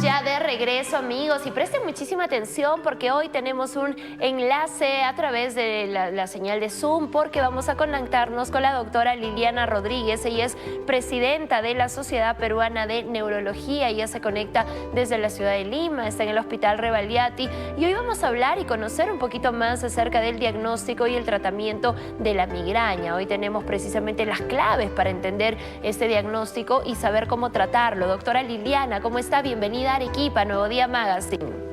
ya de regreso, amigos, y presten muchísima atención porque hoy tenemos un enlace a través de la señal de Zoom, porque vamos a conectarnos con la doctora Liliana Rodríguez. Ella es presidenta de la Sociedad Peruana de Neurología. Ella se conecta desde la ciudad de Lima, está en el Hospital Revalliati, y hoy vamos a hablar y conocer un poquito más acerca del diagnóstico y el tratamiento de la migraña. Hoy tenemos precisamente las claves para entender este diagnóstico y saber cómo tratarlo. Doctora Liliana, ¿cómo está? Bienvenida a Arequipa, Nuevo Día Magazine.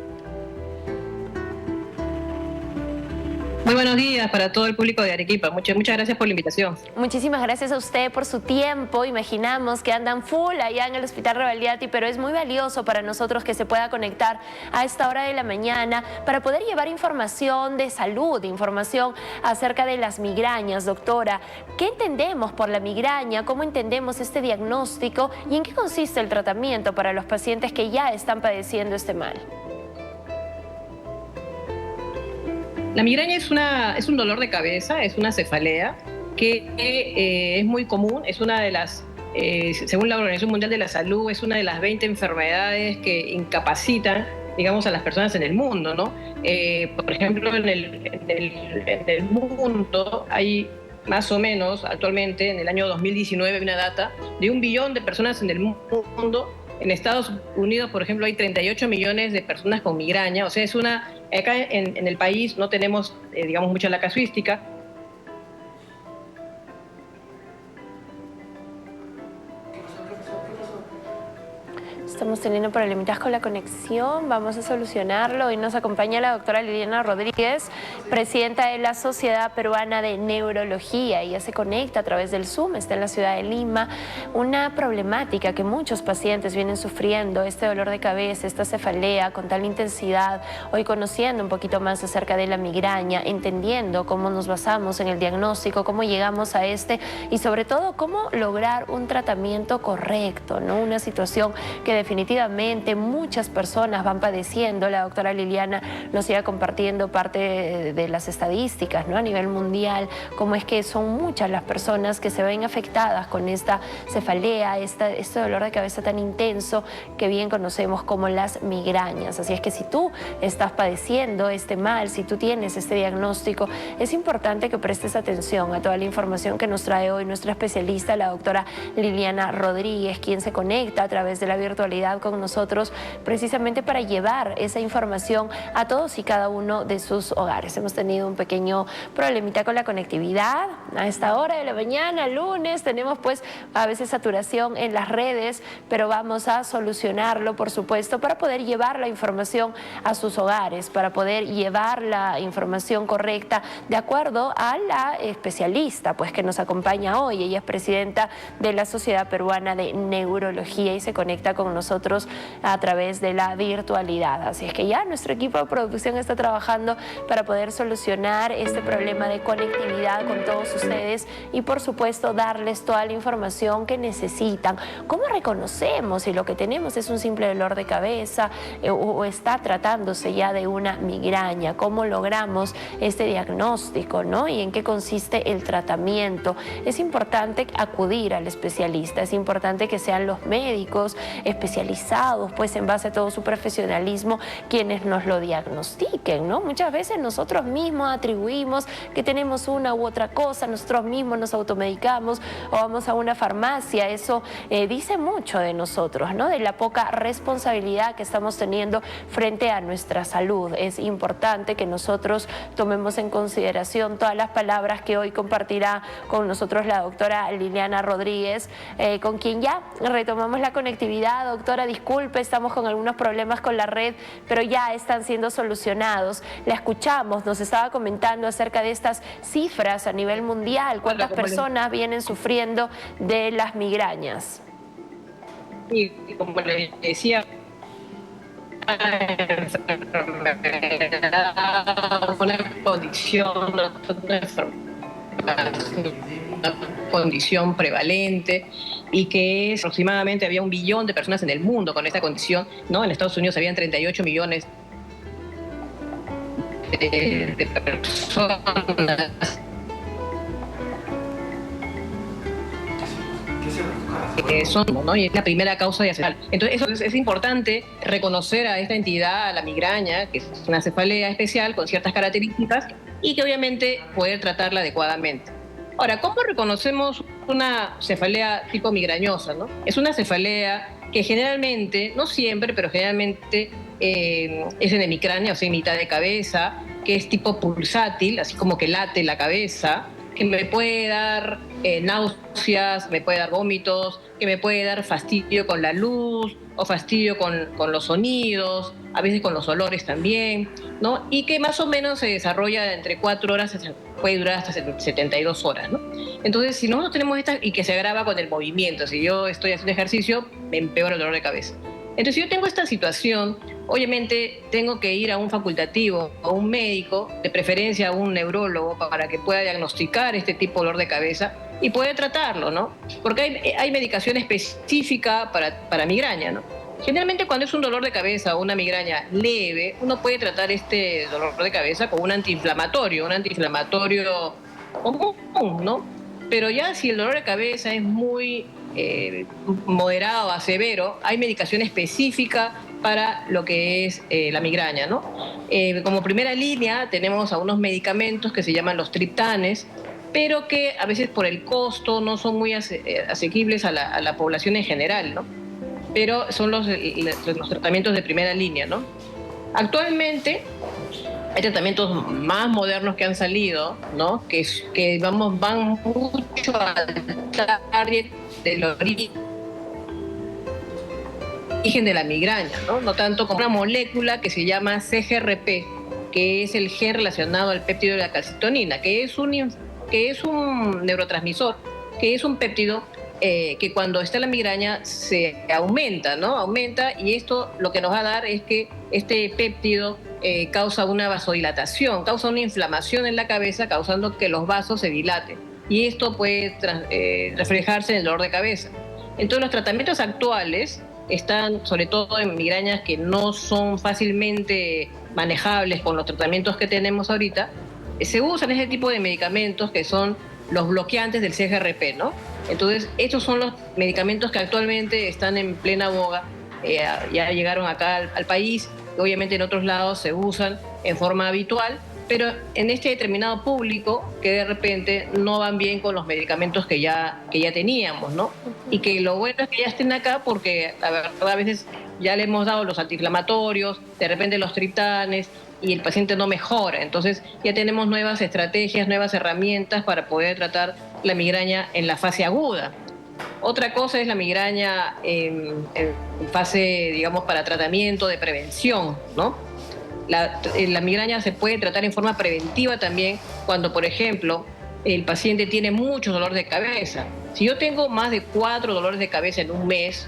Muy buenos días para todo el público de Arequipa. Muchas gracias por la invitación. Muchísimas gracias a usted por su tiempo. Imaginamos que andan full allá en el Hospital Revalliati, pero es muy valioso para nosotros que se pueda conectar a esta hora de la mañana para poder llevar información de salud, información acerca de las migrañas. Doctora, ¿qué entendemos por la migraña? ¿Cómo entendemos este diagnóstico? ¿Y en qué consiste el tratamiento para los pacientes que ya están padeciendo este mal? La migraña es un dolor de cabeza, es una cefalea que es muy común, es una de las, según la Organización Mundial de la Salud, es una de las 20 enfermedades que incapacitan, digamos, a las personas en el mundo, ¿no? Por ejemplo, en el mundo hay más o menos, actualmente, en el año 2019, hay una data de 1 billón de personas en el mundo. En Estados Unidos, por ejemplo, hay 38 millones de personas con migraña. O sea, acá en el país no tenemos, digamos, mucha la casuística. Estamos teniendo problemitas con la conexión, vamos a solucionarlo. Hoy nos acompaña la doctora Liliana Rodríguez, presidenta de la Sociedad Peruana de Neurología. Ella se conecta a través del Zoom, está en la ciudad de Lima. Una problemática que muchos pacientes vienen sufriendo, este dolor de cabeza, esta cefalea con tal intensidad. Hoy conociendo un poquito más acerca de la migraña, entendiendo cómo nos basamos en el diagnóstico, cómo llegamos a este y sobre todo cómo lograr un tratamiento correcto, ¿no? Una situación que definitivamente muchas personas van padeciendo. La doctora Liliana nos iba compartiendo parte de las estadísticas, ¿no? A nivel mundial, cómo es que son muchas las personas que se ven afectadas con esta cefalea, este dolor de cabeza tan intenso que bien conocemos como las migrañas. Así es que si tú estás padeciendo este mal, si tú tienes este diagnóstico, es importante que prestes atención a toda la información que nos trae hoy nuestra especialista, la doctora Liliana Rodríguez, quien se conecta a través de la virtualidad con nosotros precisamente para llevar esa información a todos y cada uno de sus hogares. Hemos tenido un pequeño problemita con la conectividad a esta hora de la mañana, lunes, tenemos pues a veces saturación en las redes, pero vamos a solucionarlo, por supuesto, para poder llevar la información a sus hogares, para poder llevar la información correcta de acuerdo a la especialista pues que nos acompaña hoy. Ella es presidenta de la Sociedad Peruana de Neurología y se conecta con nosotros a través de la virtualidad. Así es que ya nuestro equipo de producción está trabajando para poder solucionar este problema de conectividad con todos ustedes y por supuesto darles toda la información que necesitan. ¿Cómo reconocemos si lo que tenemos es un simple dolor de cabeza o está tratándose ya de una migraña? ¿Cómo logramos este diagnóstico, ¿no? ¿Y en qué consiste el tratamiento? Es importante acudir al especialista, es importante que sean los médicos especializados, pues en base a todo su profesionalismo, quienes nos lo diagnostiquen, ¿no? Muchas veces nosotros mismos atribuimos que tenemos una u otra cosa, nosotros mismos nos automedicamos o vamos a una farmacia. Eso dice mucho de nosotros, ¿no? De la poca responsabilidad que estamos teniendo frente a nuestra salud. Es importante que nosotros tomemos en consideración todas las palabras que hoy compartirá con nosotros la doctora Liliana Rodríguez, con quien ya retomamos la conectividad. Doctora, disculpe, estamos con algunos problemas con la red, pero ya están siendo solucionados. La escuchamos, nos estaba comentando acerca de estas cifras a nivel mundial, cuántas personas vienen sufriendo de las migrañas. Y como les decía, una condición prevalente y que aproximadamente había 1 billón de personas en el mundo con esta condición, ¿no? En Estados Unidos habían 38 millones de personas son, ¿no? Y es la primera causa de cefalea. Entonces, eso es importante reconocer a esta entidad, a la migraña, que es una cefalea especial con ciertas características y que obviamente poder tratarla adecuadamente. Ahora, ¿cómo reconocemos una cefalea tipo migrañosa, ¿no? Es una cefalea que generalmente, no siempre, pero generalmente es en hemicránea, o sea, en mitad de cabeza, que es tipo pulsátil, así como que late la cabeza, que me puede dar náuseas, me puede dar vómitos, que me puede dar fastidio con la luz o fastidio con los sonidos, a veces con los olores también, ¿no? Y que más o menos se desarrolla entre 4 horas, puede durar hasta 72 horas, ¿no? Entonces, si nosotros tenemos esta, y que se agrava con el movimiento, si yo estoy haciendo ejercicio, me empeora el dolor de cabeza. Entonces, si yo tengo esta situación, obviamente tengo que ir a un facultativo, a un médico, de preferencia a un neurólogo, para que pueda diagnosticar este tipo de dolor de cabeza y poder tratarlo, ¿no? Porque hay medicación específica para migraña, ¿no? Generalmente cuando es un dolor de cabeza o una migraña leve, uno puede tratar este dolor de cabeza con un antiinflamatorio común, ¿no? Pero ya si el dolor de cabeza es muy moderado a severo, hay medicación específica para lo que es la migraña, ¿no? Como primera línea tenemos a unos medicamentos que se llaman los triptanes, pero que a veces por el costo no son muy asequibles a la población en general, ¿no? Pero son los tratamientos de primera línea, ¿no? Actualmente hay tratamientos más modernos que han salido, ¿no? Que van mucho al target del origen de la migraña, ¿no? No tanto como una molécula que se llama CGRP, que es el gen relacionado al péptido de la calcitonina, que es un neurotransmisor, que es un péptido que cuando está la migraña se aumenta, ¿no? Aumenta, y esto lo que nos va a dar es que este péptido causa una vasodilatación, causa una inflamación en la cabeza, causando que los vasos se dilaten. Y esto puede reflejarse en el dolor de cabeza. Entonces, los tratamientos actuales están, sobre todo en migrañas que no son fácilmente manejables con los tratamientos que tenemos ahorita, se usan ese tipo de medicamentos que son los bloqueantes del CGRP, ¿no? Entonces, estos son los medicamentos que actualmente están en plena boga, ya llegaron acá al país, obviamente en otros lados se usan en forma habitual, pero en este determinado público que de repente no van bien con los medicamentos que ya teníamos, ¿no? Y que lo bueno es que ya estén acá porque la verdad a veces ya le hemos dado los antiinflamatorios, de repente los triptanes, y el paciente no mejora. Entonces ya tenemos nuevas estrategias, nuevas herramientas para poder tratar la migraña en la fase aguda. Otra cosa es la migraña en fase, digamos, para tratamiento de prevención, ¿no? La migraña se puede tratar en forma preventiva también cuando, por ejemplo, el paciente tiene mucho dolor de cabeza. Si yo tengo más de 4 dolores de cabeza en un mes,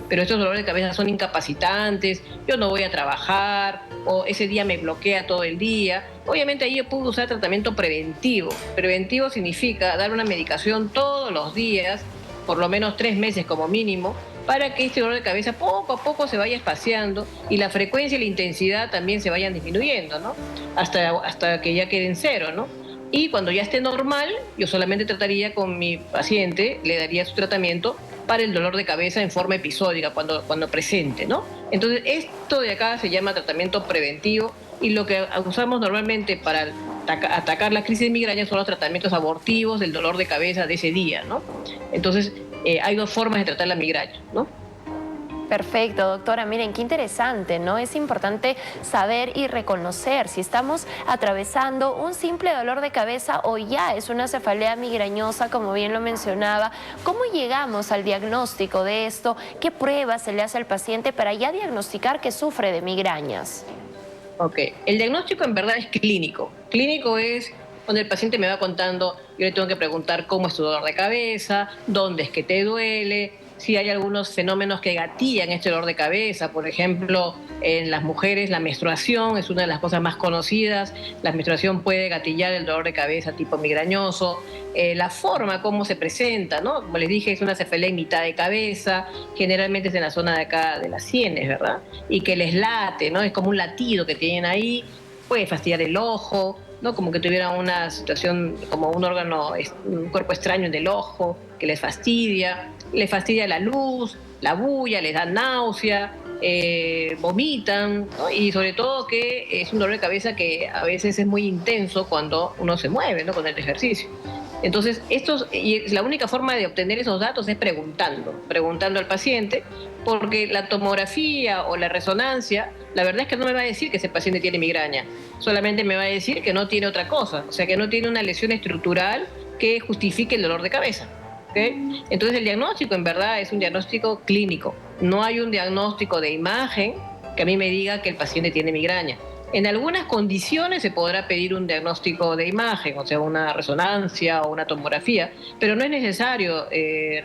pero estos dolores de cabeza son incapacitantes, yo no voy a trabajar, o ese día me bloquea todo el día, obviamente ahí yo puedo usar tratamiento preventivo. Preventivo significa dar una medicación todos los días, por lo menos 3 meses como mínimo, para que este dolor de cabeza poco a poco se vaya espaciando y la frecuencia y la intensidad también se vayan disminuyendo, ¿no? Hasta que ya quede en cero, ¿no? Y cuando ya esté normal, yo solamente trataría con mi paciente, le daría su tratamiento para el dolor de cabeza en forma episódica, cuando presente, ¿no? Entonces, esto de acá se llama tratamiento preventivo y lo que usamos normalmente para atacar la crisis de migraña son los tratamientos abortivos del dolor de cabeza de ese día, ¿no? Entonces, hay 2 formas de tratar la migraña, ¿no? Perfecto, doctora. Miren, qué interesante, ¿no? Es importante saber y reconocer si estamos atravesando un simple dolor de cabeza o ya es una cefalea migrañosa, como bien lo mencionaba. ¿Cómo llegamos al diagnóstico de esto? ¿Qué pruebas se le hace al paciente para ya diagnosticar que sufre de migrañas? Ok, el diagnóstico en verdad es clínico. Clínico es donde el paciente me va contando, yo le tengo que preguntar cómo es tu dolor de cabeza, dónde es que te duele, si hay algunos fenómenos que gatillan este dolor de cabeza. Por ejemplo, en las mujeres la menstruación es una de las cosas más conocidas. La menstruación puede gatillar el dolor de cabeza tipo migrañoso. La forma, cómo se presenta, ¿no? Como les dije, es una cefalea en mitad de cabeza, generalmente es en la zona de acá de las sienes, ¿verdad? Y que les late, ¿no? Es como un latido que tienen ahí, puede fastidiar el ojo, ¿no? Como que tuvieran una situación, como un órgano, un cuerpo extraño en el ojo, que les fastidia la luz, la bulla, les da náusea, vomitan, ¿no? Y sobre todo que es un dolor de cabeza que a veces es muy intenso cuando uno se mueve, ¿no? Con el ejercicio. Entonces, y la única forma de obtener esos datos es preguntando al paciente, porque la tomografía o la resonancia, la verdad es que no me va a decir que ese paciente tiene migraña, solamente me va a decir que no tiene otra cosa, o sea, que no tiene una lesión estructural que justifique el dolor de cabeza. ¿Okay? Entonces, el diagnóstico en verdad es un diagnóstico clínico, no hay un diagnóstico de imagen que a mí me diga que el paciente tiene migraña. En algunas condiciones se podrá pedir un diagnóstico de imagen, o sea, una resonancia o una tomografía, pero no es necesario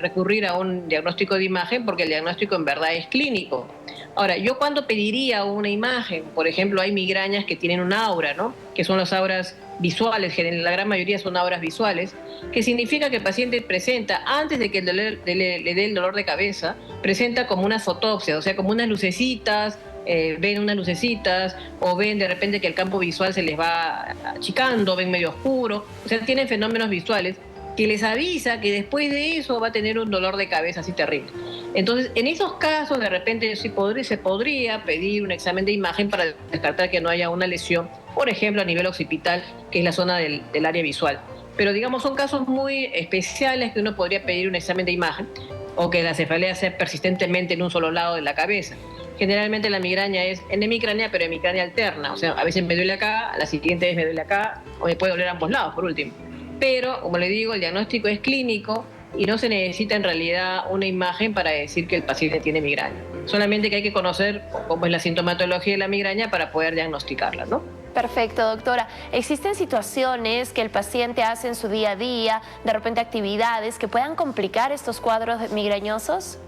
recurrir a un diagnóstico de imagen porque el diagnóstico en verdad es clínico. Ahora, yo cuando pediría una imagen, por ejemplo, hay migrañas que tienen un aura, ¿no? Que son las auras visuales, que en la gran mayoría son auras visuales, que significa que el paciente presenta, antes de que le dé el dolor de cabeza, presenta como una fotopsia, o sea, como unas lucecitas, ven unas lucecitas o ven de repente que el campo visual se les va achicando, ven medio oscuro, o sea, tienen fenómenos visuales que les avisa que después de eso va a tener un dolor de cabeza así terrible. Entonces, en esos casos, de repente se podría pedir un examen de imagen para descartar que no haya una lesión, por ejemplo, a nivel occipital, que es la zona del área visual. Pero, digamos, son casos muy especiales que uno podría pedir un examen de imagen o que la cefalea sea persistentemente en un solo lado de la cabeza. Generalmente la migraña es en hemicránea, pero hemicránea alterna. O sea, a veces me duele acá, a la siguiente vez me duele acá, o me puede doler a ambos lados, por último. Pero, como le digo, el diagnóstico es clínico y no se necesita en realidad una imagen para decir que el paciente tiene migraña. Solamente que hay que conocer cómo es la sintomatología de la migraña para poder diagnosticarla, ¿no? Perfecto, doctora. ¿Existen situaciones que el paciente hace en su día a día, de repente actividades, que puedan complicar estos cuadros migrañosos?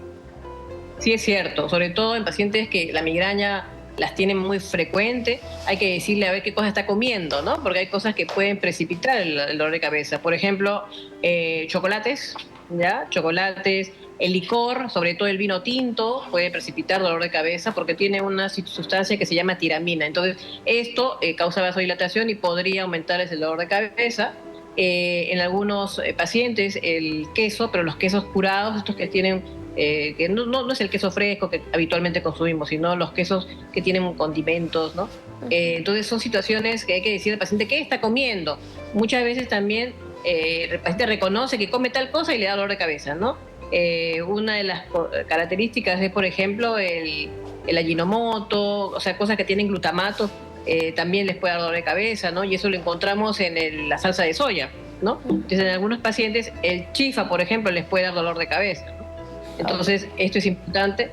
Sí, es cierto, sobre todo en pacientes que la migraña las tienen muy frecuente, hay que decirle a ver qué cosa está comiendo, ¿no? Porque hay cosas que pueden precipitar el dolor de cabeza. Por ejemplo, chocolates, ¿ya? Chocolates, el licor, sobre todo el vino tinto, puede precipitar dolor de cabeza porque tiene una sustancia que se llama tiramina. Entonces, esto causa vasodilatación y podría aumentar ese dolor de cabeza. En algunos pacientes, el queso, pero los quesos curados, estos que tienen que no es el queso fresco que habitualmente consumimos, sino los quesos que tienen condimentos, ¿no? Entonces son situaciones que hay que decir al paciente qué está comiendo. Muchas veces también el paciente reconoce que come tal cosa y le da dolor de cabeza, ¿no? Una de las características es, por ejemplo, el Ajinomoto, o sea, cosas que tienen glutamato, también les puede dar dolor de cabeza, ¿no? Y eso lo encontramos en la salsa de soya, ¿no? Entonces en algunos pacientes el chifa, por ejemplo, les puede dar dolor de cabeza. Entonces, esto es importante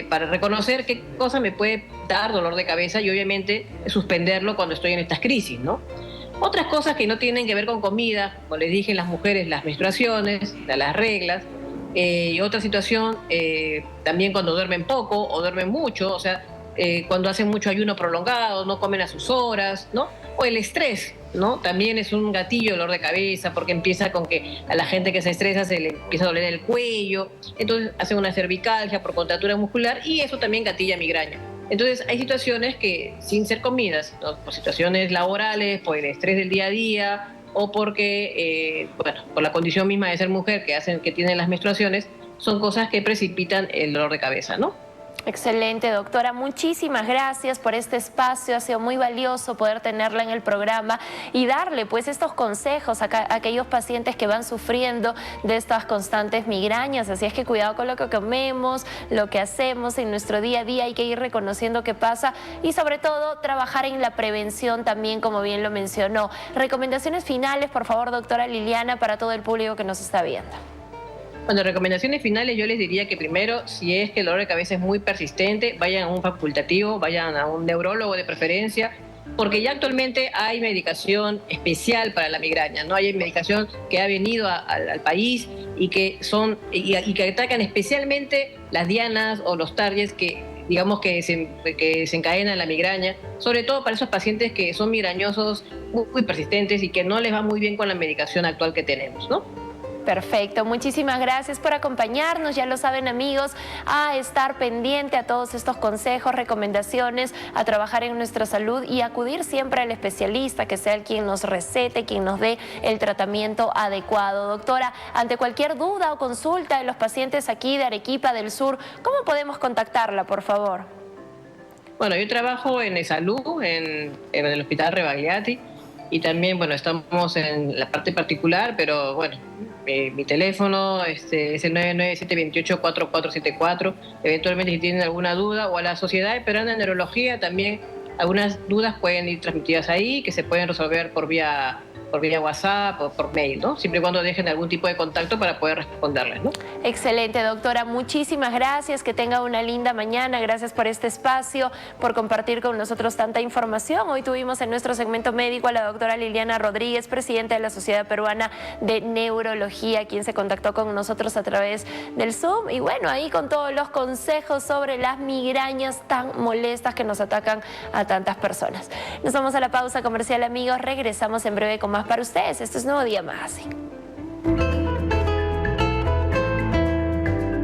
para reconocer qué cosa me puede dar dolor de cabeza y obviamente suspenderlo cuando estoy en estas crisis, ¿no? Otras cosas que no tienen que ver con comida, como les dije, en las mujeres, las menstruaciones, las reglas, y otra situación también cuando duermen poco o duermen mucho, o sea, cuando hacen mucho ayuno prolongado, no comen a sus horas, ¿no? O el estrés, ¿no? También es un gatillo de dolor de cabeza porque empieza con que a la gente que se estresa se le empieza a doler el cuello, entonces hace una cervicalgia por contractura muscular y eso también gatilla migraña. Entonces hay situaciones que sin ser comidas, ¿no? Por situaciones laborales, por el estrés del día a día o porque, bueno, por la condición misma de ser mujer que tienen las menstruaciones, son cosas que precipitan el dolor de cabeza, ¿no? Excelente, doctora. Muchísimas gracias por este espacio. Ha sido muy valioso poder tenerla en el programa y darle pues estos consejos a aquellos pacientes que van sufriendo de estas constantes migrañas. Así es que cuidado con lo que comemos, lo que hacemos en nuestro día a día. Hay que ir reconociendo qué pasa y sobre todo trabajar en la prevención también, como bien lo mencionó. Recomendaciones finales, por favor, doctora Liliana, para todo el público que nos está viendo. Bueno, recomendaciones finales yo les diría que primero, si es que el dolor de cabeza es muy persistente, vayan a un facultativo, vayan a un neurólogo de preferencia, porque ya actualmente hay medicación especial para la migraña, ¿no? Hay medicación que ha venido al país y que que atacan especialmente las dianas o los targets que digamos que desencadenan la migraña, sobre todo para esos pacientes que son migrañosos muy persistentes y que no les va muy bien con la medicación actual que tenemos, ¿no? Perfecto, muchísimas gracias por acompañarnos. Ya lo saben, amigos, a estar pendiente a todos estos consejos, recomendaciones, a trabajar en nuestra salud y acudir siempre al especialista, que sea el quien nos recete, quien nos dé el tratamiento adecuado. Doctora, ante cualquier duda o consulta de los pacientes aquí de Arequipa del Sur, ¿cómo podemos contactarla, por favor? Bueno, yo trabajo en salud, en el Hospital Rebagliati, y también, bueno, estamos en la parte particular, pero bueno, mi teléfono es el 997-28-4474. Eventualmente, si tienen alguna duda, o a la Sociedad Peruana de Neurología también, algunas dudas pueden ir transmitidas ahí, que se pueden resolver por vía WhatsApp o por mail, ¿no? Siempre y cuando dejen algún tipo de contacto para poder responderles, ¿no? Excelente, doctora. Muchísimas gracias. Que tenga una linda mañana. Gracias por este espacio, por compartir con nosotros tanta información. Hoy tuvimos en nuestro segmento médico a la doctora Liliana Rodríguez, presidenta de la Sociedad Peruana de Neurología, quien se contactó con nosotros a través del Zoom. Y bueno, ahí con todos los consejos sobre las migrañas tan molestas que nos atacan a tantas personas. Nos vamos a la pausa comercial, amigos. Regresamos en breve con más para ustedes. Esto es Nuevo Día Magazine.